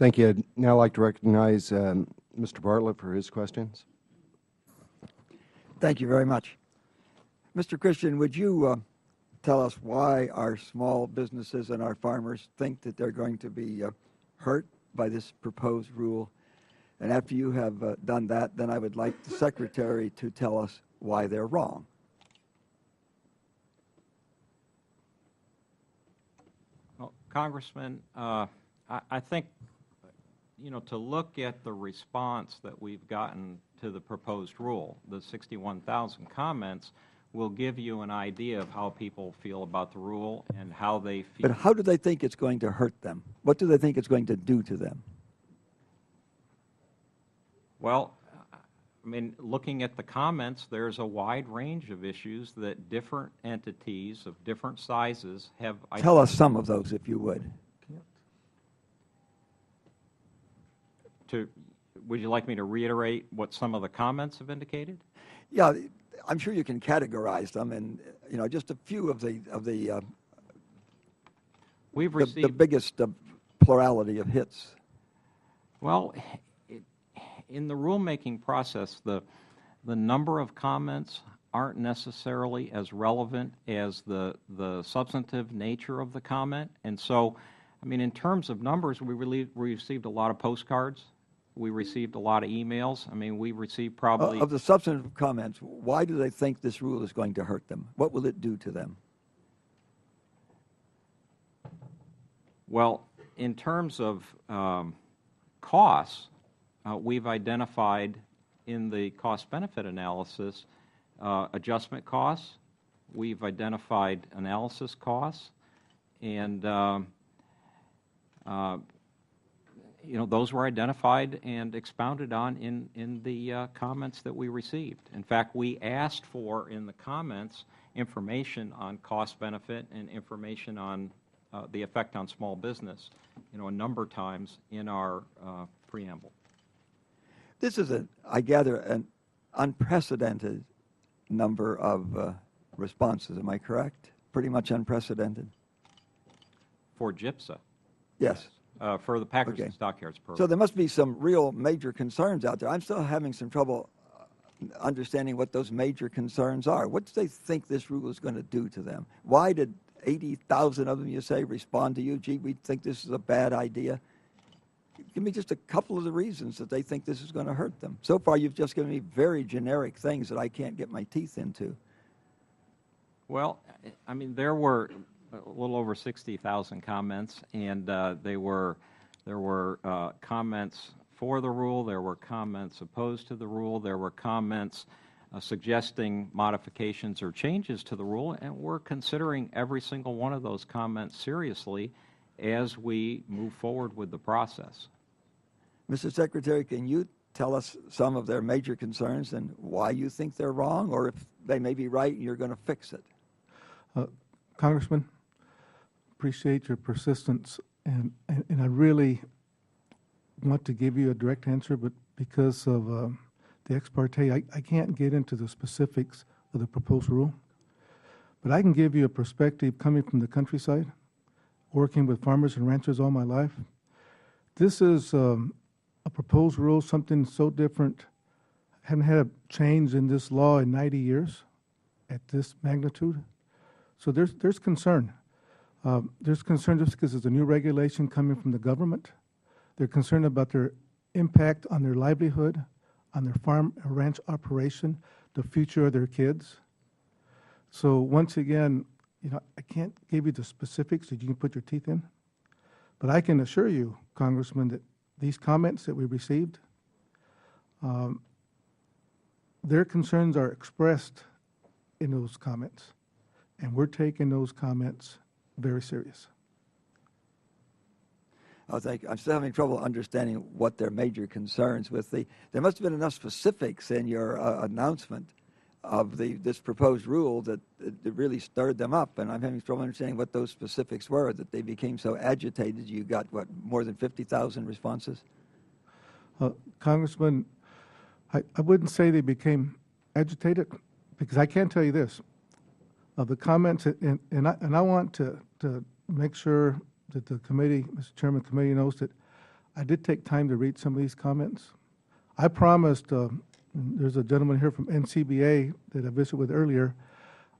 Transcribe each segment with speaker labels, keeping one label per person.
Speaker 1: Thank you. I'd now like to recognize Mr. Bartlett for his questions.
Speaker 2: Thank you very much. Mr. Christian, would you tell us why our small businesses and our farmers think that they're going to be hurt by this proposed rule? And after you have done that, then I would like the Secretary to tell us why they're wrong.
Speaker 3: Well, Congressman, I think, to look at the response that we've gotten to the proposed rule, the 61,000 comments, will give you an idea of how people feel about the rule and how they feel.
Speaker 2: But how do they think it's going to hurt them? What do they think it's going to do to them?
Speaker 3: Well, I mean, looking at the comments, there's a wide range of issues that different entities of different sizes have.
Speaker 2: Tell us some of those, if you would.
Speaker 3: Would you like me to reiterate what some of the comments have indicated?
Speaker 2: Yeah, I'm sure you can categorize them, and just a few of the
Speaker 3: We've received
Speaker 2: the biggest plurality of hits. Well,
Speaker 3: in the rulemaking process, the number of comments aren't necessarily as relevant as the substantive nature of the comment, and so, I mean, in terms of numbers, we received a lot of postcards. We received a lot of emails. I mean, we received probably...
Speaker 2: Of the substantive comments, why do they think this rule is going to hurt them? What will it do to them?
Speaker 3: Well, in terms of costs, we've identified in the cost-benefit analysis adjustment costs. We've identified analysis costs, and those were identified and expounded on in the comments that we received. In fact, we asked for, in the comments, information on cost-benefit and information on the effect on small business, a number of times in our preamble.
Speaker 2: This is, I gather, an unprecedented number of responses. Am I correct? Pretty much unprecedented.
Speaker 3: For GIPSA?
Speaker 2: Yes.
Speaker 3: For the Packers and Stockyards program.
Speaker 2: So there must be some real major concerns out there. I'm still having some trouble understanding what those major concerns are. What do they think this rule is going to do to them? Why did 80,000 of them, you say, respond to you? Gee, we think this is a bad idea. Give me just a couple of the reasons that they think this is going to hurt them. So far, you've just given me very generic things that I can't get my teeth into.
Speaker 3: Well, I mean, there were a little over 60,000 comments, and there were comments for the rule, there were comments opposed to the rule, there were comments suggesting modifications or changes to the rule, and we're considering every single one of those comments seriously as we move forward with the process.
Speaker 2: Mr. Secretary, can you tell us some of their major concerns and why you think they're wrong, or if they may be right and you're going to fix it?
Speaker 4: Congressman, appreciate your persistence, and I really want to give you a direct answer, but because of the ex parte, I can't get into the specifics of the proposed rule. But I can give you a perspective coming from the countryside, working with farmers and ranchers all my life. This is a proposed rule, something so different. Haven't had a change in this law in 90 years at this magnitude. So there's concern. There's concern just because it's a new regulation coming from the government. They're concerned about their impact on their livelihood, on their farm and ranch operation, the future of their kids. So once again, I can't give you the specifics that you can put your teeth in, but I can assure you, Congressman, that these comments that we received, their concerns are expressed in those comments, and we're taking those comments very serious.
Speaker 2: Oh, thank you. I'm still having trouble understanding what their major concerns with there must have been enough specifics in your announcement of this proposed rule that it really stirred them up, and I'm having trouble understanding what those specifics were, that they became so agitated. You got, what, more than 50,000 responses?
Speaker 4: Congressman, I wouldn't say they became agitated, because I can tell you this. The comments, and I want to make sure that the committee, Mr. Chairman, the committee knows that I did take time to read some of these comments. I promised, there's a gentleman here from NCBA that I visited with earlier.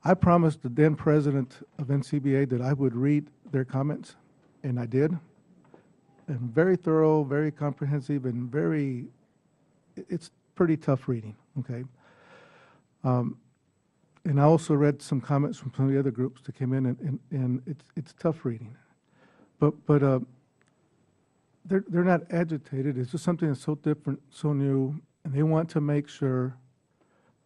Speaker 4: I promised the then president of NCBA that I would read their comments, and I did. And very thorough, very comprehensive, and it's pretty tough reading, okay? And I also read some comments from some of the other groups that came in, and it's tough reading. But they're not agitated. It's just something that's so different, so new, and they want to make sure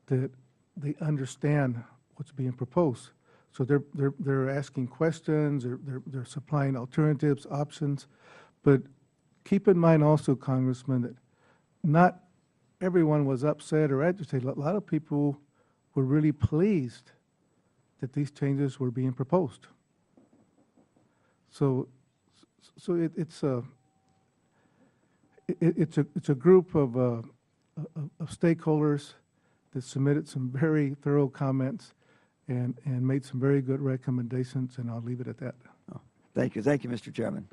Speaker 4: that they understand what's being proposed. So they're asking questions, they're supplying alternatives, options. But keep in mind also, Congressman, that not everyone was upset or agitated. A lot of people were really pleased that these changes were being proposed. So it's a group of stakeholders that submitted some very thorough comments and made some very good recommendations, and I'll leave it at that.
Speaker 2: Thank you, Mr. Chairman.